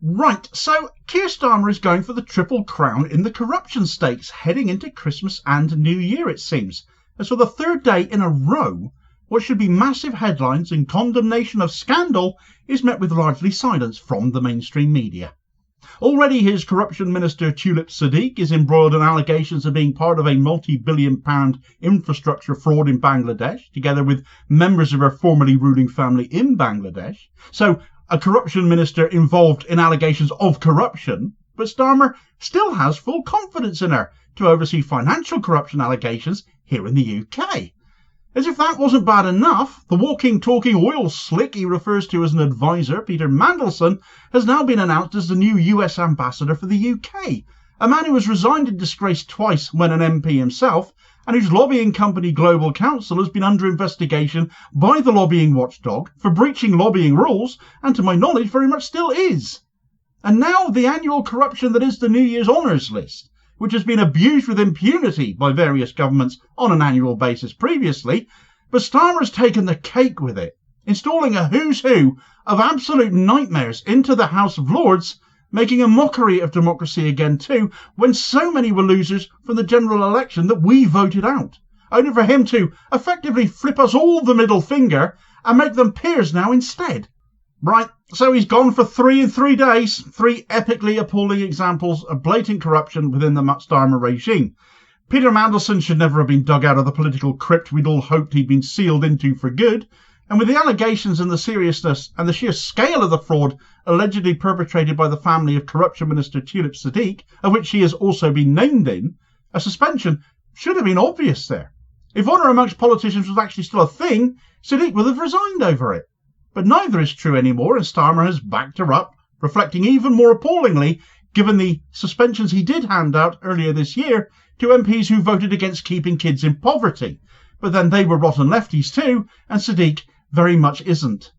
Right, so Keir Starmer is going for the triple crown in the corruption stakes, heading into Christmas and New Year, it seems. As for the third day in a row, what should be massive headlines and condemnation of scandal is met with largely silence from the mainstream media. Already his Corruption Minister Tulip Siddiq is embroiled in allegations of being part of a multi-billion-pound infrastructure fraud in Bangladesh, together with members of her formerly ruling family in Bangladesh. So, a corruption minister involved in allegations of corruption, but Starmer still has full confidence in her to oversee financial corruption allegations here in the UK. As if that wasn't bad enough, the walking, talking oil slick he refers to as an advisor, Peter Mandelson, has now been announced as the new US ambassador for the UK, a man who was resigned in disgrace twice when an MP himself, and whose lobbying company Global Counsel has been under investigation by the lobbying watchdog for breaching lobbying rules, and to my knowledge very much still is. And now the annual corruption that is the New Year's honours list, which has been abused with impunity by various governments on an annual basis previously, but Starmer's taken the cake with it, installing a who's who of absolute nightmares into the House of Lords, making a mockery of democracy again too, when so many were losers from the general election that we voted out, only for him to effectively flip us all the middle finger and make them peers now instead. Right, so he's gone for 3 in 3 days, 3 epically appalling examples of blatant corruption within the Starmer regime. Peter Mandelson should never have been dug out of the political crypt we'd all hoped he'd been sealed into for good, and with the allegations and the seriousness and the sheer scale of the fraud allegedly perpetrated by the family of Corruption Minister Tulip Siddiq, of which she has also been named in, a suspension should have been obvious there. If honour amongst politicians was actually still a thing, Siddiq would have resigned over it. But neither is true anymore, and Starmer has backed her up, reflecting even more appallingly, given the suspensions he did hand out earlier this year to MPs who voted against keeping kids in poverty. But then they were rotten lefties too, and Siddiq very much isn't.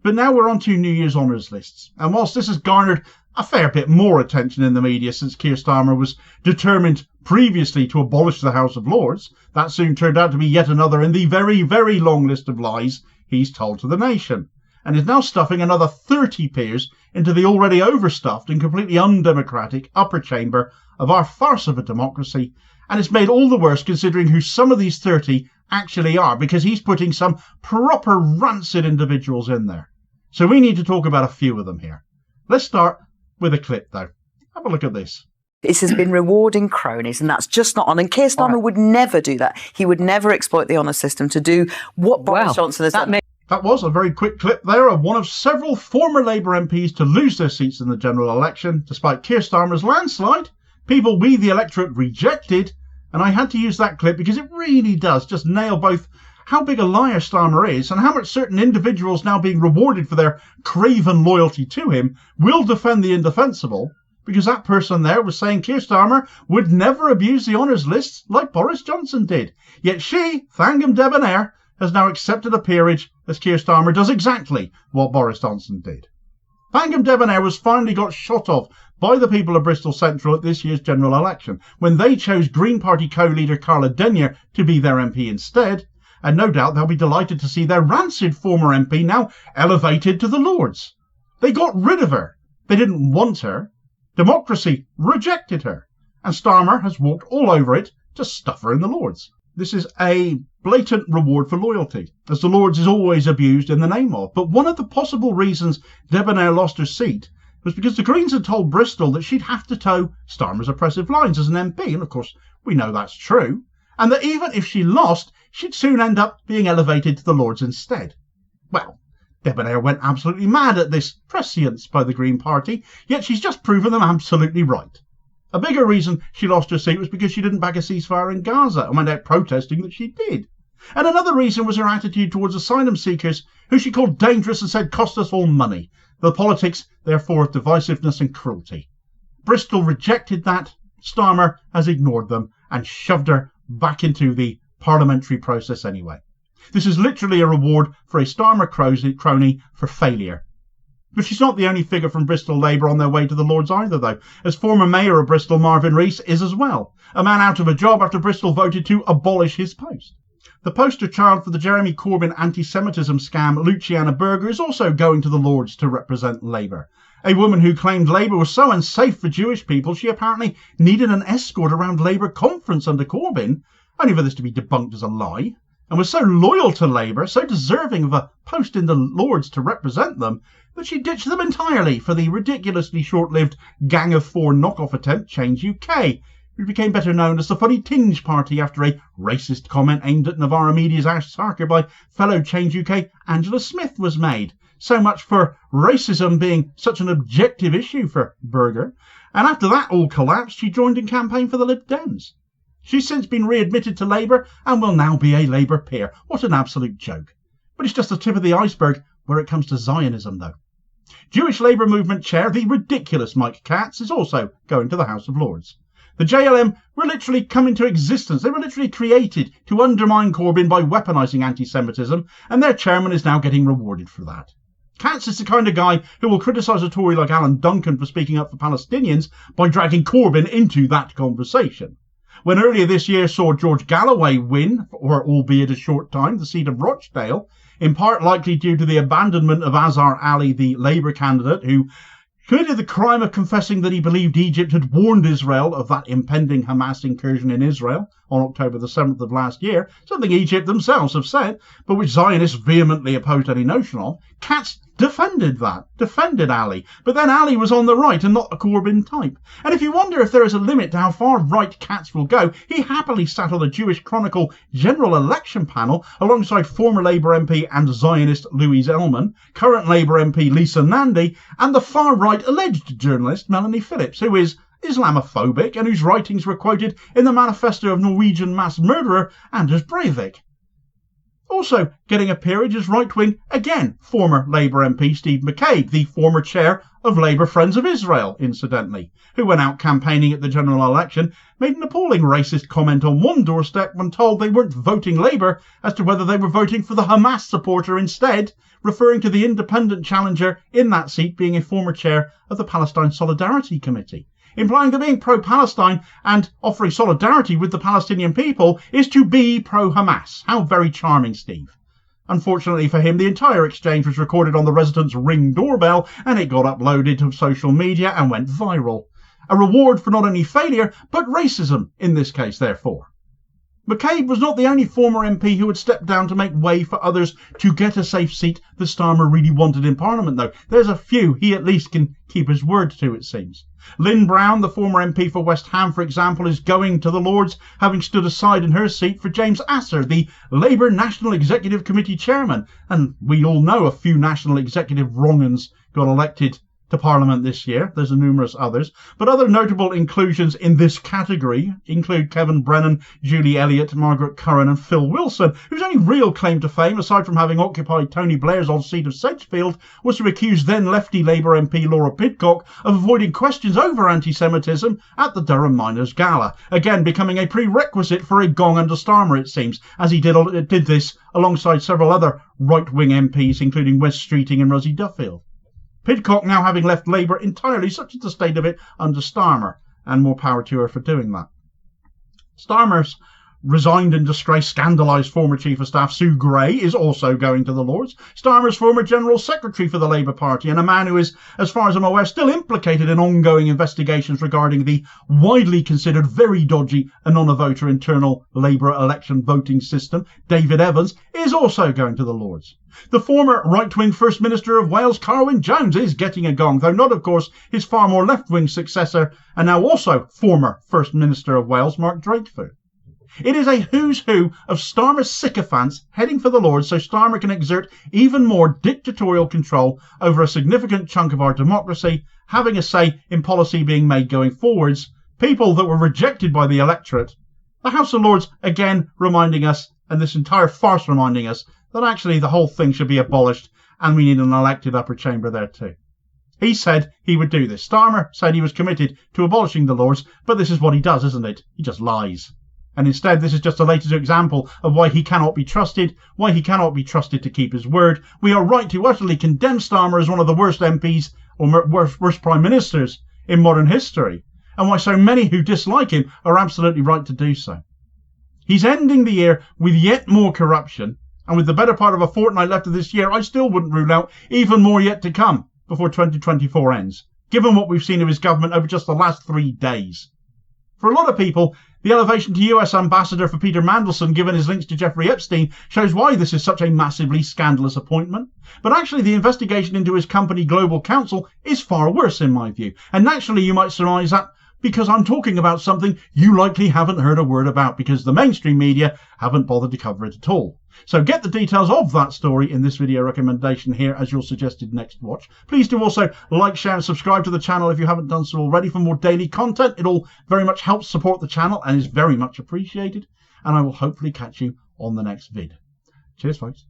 But now we're on to New Year's honours lists, and whilst this has garnered a fair bit more attention in the media since Keir Starmer was determined previously to abolish the House of Lords, that soon turned out to be yet another in the very, very long list of lies he's told to the nation, and is now stuffing another 30 peers into the already overstuffed and completely undemocratic upper chamber of our farce of a democracy, and it's made all the worse considering who some of these 30 actually are, because he's putting some proper rancid individuals in there. So we need to talk about a few of them here. Let's start with a clip though. Have a look at this. This has been rewarding cronies, and that's just not on. And Keir Starmer would never do that. He would never exploit the honour system to do what Boris Johnson has done. That was a very quick clip there of one of several former Labour MPs to lose their seats in the general election, despite Keir Starmer's landslide. People we, the electorate, rejected. And I had to use that clip because it really does just nail both how big a liar Starmer is and how much certain individuals now being rewarded for their craven loyalty to him will defend the indefensible, because that person there was saying Keir Starmer would never abuse the honours lists like Boris Johnson did. Yet she, Thangam Debonair, has now accepted a peerage as Keir Starmer does exactly what Boris Johnson did. Thangam Debonair was finally got shot of by the people of Bristol Central at this year's general election, when they chose Green Party co-leader Carla Denyer to be their MP instead, and no doubt they'll be delighted to see their rancid former MP now elevated to the Lords. They got rid of her. They didn't want her. Democracy rejected her, and Starmer has walked all over it to stuff her in the Lords. This is a blatant reward for loyalty, as the Lords is always abused in the name of. But one of the possible reasons Debonair lost her seat was because the Greens had told Bristol that she'd have to toe Starmer's oppressive lines as an MP, and of course we know that's true, and that even if she lost, she'd soon end up being elevated to the Lords instead. Well, Debonair went absolutely mad at this prescience by the Green Party, yet she's just proven them absolutely right. A bigger reason she lost her seat was because she didn't back a ceasefire in Gaza and went out protesting that she did. And another reason was her attitude towards asylum seekers, who she called dangerous and said cost us all money. The politics, therefore, of divisiveness and cruelty. Bristol rejected that. Starmer has ignored them and shoved her back into the parliamentary process anyway. This is literally a reward for a Starmer crony for failure. But she's not the only figure from Bristol Labour on their way to the Lords either, though, as former Mayor of Bristol Marvin Rees is as well, a man out of a job after Bristol voted to abolish his post. The poster child for the Jeremy Corbyn anti-Semitism scam, Luciana Berger, is also going to the Lords to represent Labour. A woman who claimed Labour was so unsafe for Jewish people she apparently needed an escort around Labour conference under Corbyn, only for this to be debunked as a lie, and was so loyal to Labour, so deserving of a post in the Lords to represent them, that she ditched them entirely for the ridiculously short-lived Gang of Four knockoff attempt Change UK, which became better known as the Funny Tinge Party after a racist comment aimed at Navarra Media's Ash Sarker by fellow Change UK Angela Smith was made. So much for racism being such an objective issue for Berger. And after that all collapsed, she joined in campaign for the Lib Dems. She's since been readmitted to Labour and will now be a Labour peer. What an absolute joke. But it's just the tip of the iceberg where it comes to Zionism, though. Jewish Labour Movement chair, the ridiculous Mike Katz, is also going to the House of Lords. The JLM were literally come into existence. They were literally created to undermine Corbyn by weaponising anti-Semitism, and their chairman is now getting rewarded for that. Katz is the kind of guy who will criticise a Tory like Alan Duncan for speaking up for Palestinians by dragging Corbyn into that conversation. When earlier this year saw George Galloway win, or albeit a short time, the seat of Rochdale, in part likely due to the abandonment of Azhar Ali, the Labour candidate, who committed the crime of confessing that he believed Egypt had warned Israel of that impending Hamas incursion in Israel on October the 7th of last year, something Egypt themselves have said, but which Zionists vehemently opposed any notion of. Katz defended Ali, but then Ali was on the right and not a Corbyn type. And if you wonder if there is a limit to how far right Katz will go, he happily sat on the Jewish Chronicle general election panel alongside former Labour MP and Zionist Louise Ellman, current Labour MP Lisa Nandy, and the far-right alleged journalist Melanie Phillips, who is Islamophobic and whose writings were quoted in the manifesto of Norwegian mass murderer Anders Breivik. Also getting a peerage is right-wing, again, former Labour MP Steve McCabe, the former chair of Labour Friends of Israel, incidentally, who went out campaigning at the general election, made an appalling racist comment on one doorstep when told they weren't voting Labour as to whether they were voting for the Hamas supporter instead, referring to the independent challenger in that seat being a former chair of the Palestine Solidarity Committee, implying that being pro-Palestine and offering solidarity with the Palestinian people is to be pro-Hamas. How very charming, Steve. Unfortunately for him, the entire exchange was recorded on the resident's Ring doorbell and it got uploaded to social media and went viral. A reward for not only failure, but racism in this case, therefore. McCabe was not the only former MP who had stepped down to make way for others to get a safe seat that Starmer really wanted in Parliament, though. There's a few he at least can keep his word to, it seems. Lynn Brown, the former MP for West Ham, for example, is going to the Lords, having stood aside in her seat for James Asser, the Labour National Executive Committee chairman. And we all know a few National Executive wrong-uns got elected to Parliament this year. There's numerous others. But other notable inclusions in this category include Kevin Brennan, Julie Elliott, Margaret Curran and Phil Wilson, whose only real claim to fame, aside from having occupied Tony Blair's old seat of Sedgefield, was to accuse then lefty Labour MP Laura Pidcock of avoiding questions over anti-Semitism at the Durham Miners' Gala, again becoming a prerequisite for a gong under Starmer, it seems, as he did this alongside several other right-wing MPs, including Wes Streeting and Rosie Duffield. Pidcock now having left Labour entirely, such is the state of it under Starmer, and more power to her for doing that. Starmer's resigned and disgraced, scandalised former Chief of Staff Sue Gray is also going to the Lords. Starmer's former General Secretary for the Labour Party and a man who is, as far as I'm aware, still implicated in ongoing investigations regarding the widely considered very dodgy Anona-voter internal Labour election voting system, David Evans, is also going to the Lords. The former right-wing First Minister of Wales, Carwyn Jones, is getting a gong, though not, of course, his far more left-wing successor and now also former First Minister of Wales, Mark Drakeford. It is a who's who of Starmer's sycophants heading for the Lords so Starmer can exert even more dictatorial control over a significant chunk of our democracy, having a say in policy being made going forwards, people that were rejected by the electorate. The House of Lords again reminding us, and this entire farce reminding us, that actually the whole thing should be abolished and we need an elected upper chamber there too. He said he would do this. Starmer said he was committed to abolishing the Lords, but this is what he does, isn't it? He just lies. And instead, this is just the latest example of why he cannot be trusted, to keep his word. We are right to utterly condemn Starmer as one of the worst MPs or worst Prime Ministers in modern history, and why so many who dislike him are absolutely right to do so. He's ending the year with yet more corruption, and with the better part of a fortnight left of this year, I still wouldn't rule out even more yet to come. before 2024 ends, given what we've seen of his government over just the last 3 days. For a lot of people, the elevation to US Ambassador for Peter Mandelson, given his links to Jeffrey Epstein, shows why this is such a massively scandalous appointment. But actually, the investigation into his company Global Counsel is far worse in my view. And naturally, you might surmise that because I'm talking about something you likely haven't heard a word about, because the mainstream media haven't bothered to cover it at all. So get the details of that story in this video recommendation here as your suggested next watch. Please do also like, share and subscribe to the channel if you haven't done so already for more daily content. It all very much helps support the channel and is very much appreciated. And I will hopefully catch you on the next vid. Cheers, folks.